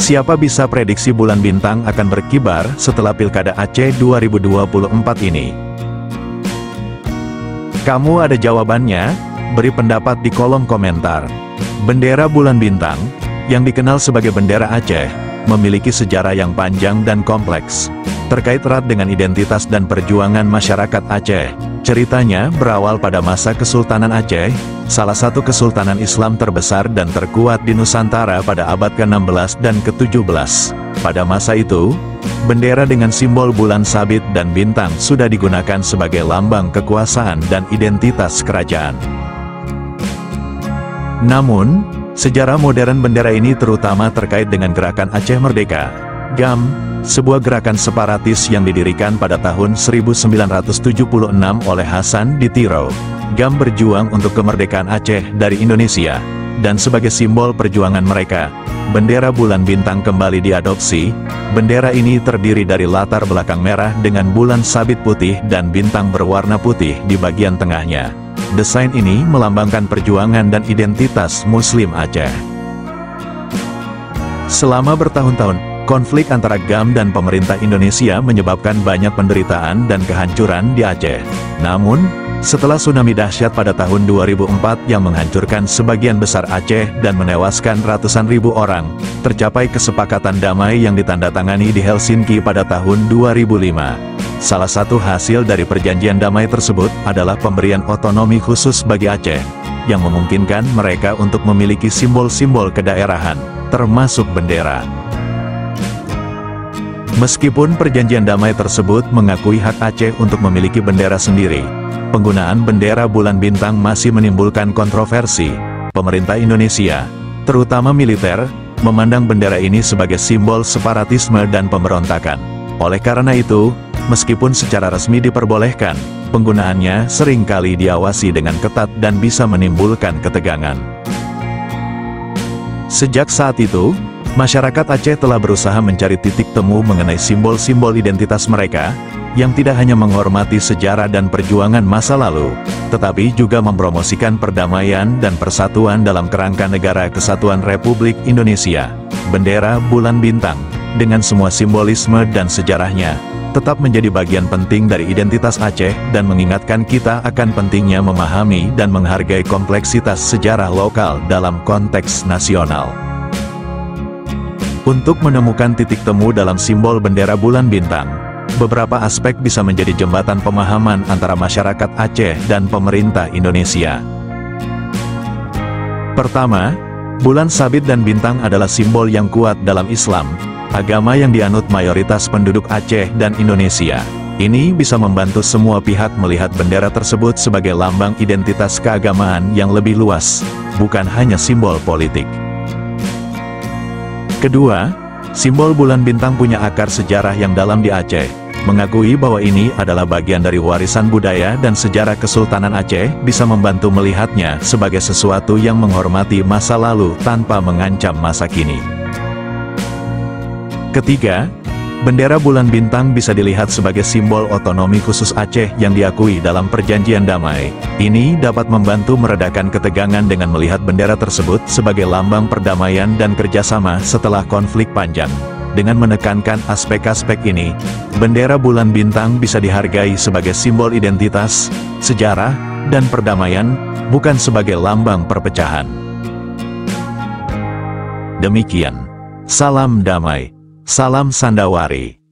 Siapa bisa prediksi bulan bintang akan berkibar setelah Pilkada Aceh 2024 ini? Kamu ada jawabannya? Beri pendapat di kolom komentar. Bendera bulan bintang, yang dikenal sebagai bendera Aceh, memiliki sejarah yang panjang dan kompleks, terkait erat dengan identitas dan perjuangan masyarakat Aceh. Ceritanya berawal pada masa Kesultanan Aceh, salah satu kesultanan Islam terbesar dan terkuat di Nusantara pada abad ke-16 dan ke-17. Pada masa itu, bendera dengan simbol bulan sabit dan bintang sudah digunakan sebagai lambang kekuasaan dan identitas kerajaan. Namun, sejarah modern bendera ini terutama terkait dengan gerakan Aceh Merdeka, GAM, sebuah gerakan separatis yang didirikan pada tahun 1976 oleh Hasan Ditiro. GAM berjuang untuk kemerdekaan Aceh dari Indonesia, dan sebagai simbol perjuangan mereka, bendera bulan bintang kembali diadopsi. Bendera ini terdiri dari latar belakang merah dengan bulan sabit putih dan bintang berwarna putih di bagian tengahnya. Desain ini melambangkan perjuangan dan identitas Muslim Aceh. Selama bertahun-tahun, konflik antara GAM dan pemerintah Indonesia menyebabkan banyak penderitaan dan kehancuran di Aceh. Namun, setelah tsunami dahsyat pada tahun 2004 yang menghancurkan sebagian besar Aceh dan menewaskan ratusan ribu orang, tercapai kesepakatan damai yang ditandatangani di Helsinki pada tahun 2005. Salah satu hasil dari perjanjian damai tersebut adalah pemberian otonomi khusus bagi Aceh, yang memungkinkan mereka untuk memiliki simbol-simbol kedaerahan, termasuk bendera. Meskipun perjanjian damai tersebut mengakui hak Aceh untuk memiliki bendera sendiri, penggunaan bendera bulan bintang masih menimbulkan kontroversi. Pemerintah Indonesia, terutama militer, memandang bendera ini sebagai simbol separatisme dan pemberontakan. Oleh karena itu, meskipun secara resmi diperbolehkan, penggunaannya seringkali diawasi dengan ketat dan bisa menimbulkan ketegangan. Sejak saat itu, masyarakat Aceh telah berusaha mencari titik temu mengenai simbol-simbol identitas mereka, yang tidak hanya menghormati sejarah dan perjuangan masa lalu, tetapi juga mempromosikan perdamaian dan persatuan dalam kerangka Negara Kesatuan Republik Indonesia. Bendera bulan bintang, dengan semua simbolisme dan sejarahnya, tetap menjadi bagian penting dari identitas Aceh dan mengingatkan kita akan pentingnya memahami dan menghargai kompleksitas sejarah lokal dalam konteks nasional. Untuk menemukan titik temu dalam simbol bendera bulan bintang, beberapa aspek bisa menjadi jembatan pemahaman antara masyarakat Aceh dan pemerintah Indonesia. Pertama, bulan sabit dan bintang adalah simbol yang kuat dalam Islam, agama yang dianut mayoritas penduduk Aceh dan Indonesia. Ini bisa membantu semua pihak melihat bendera tersebut sebagai lambang identitas keagamaan yang lebih luas, bukan hanya simbol politik. Kedua, simbol bulan bintang punya akar sejarah yang dalam di Aceh. Mengakui bahwa ini adalah bagian dari warisan budaya dan sejarah Kesultanan Aceh bisa membantu melihatnya sebagai sesuatu yang menghormati masa lalu tanpa mengancam masa kini. Ketiga, bendera bulan bintang bisa dilihat sebagai simbol otonomi khusus Aceh yang diakui dalam perjanjian damai. Ini dapat membantu meredakan ketegangan dengan melihat bendera tersebut sebagai lambang perdamaian dan kerjasama setelah konflik panjang. Dengan menekankan aspek-aspek ini, bendera bulan bintang bisa dihargai sebagai simbol identitas, sejarah, dan perdamaian, bukan sebagai lambang perpecahan. Demikian. Salam damai. Salam Sandawari.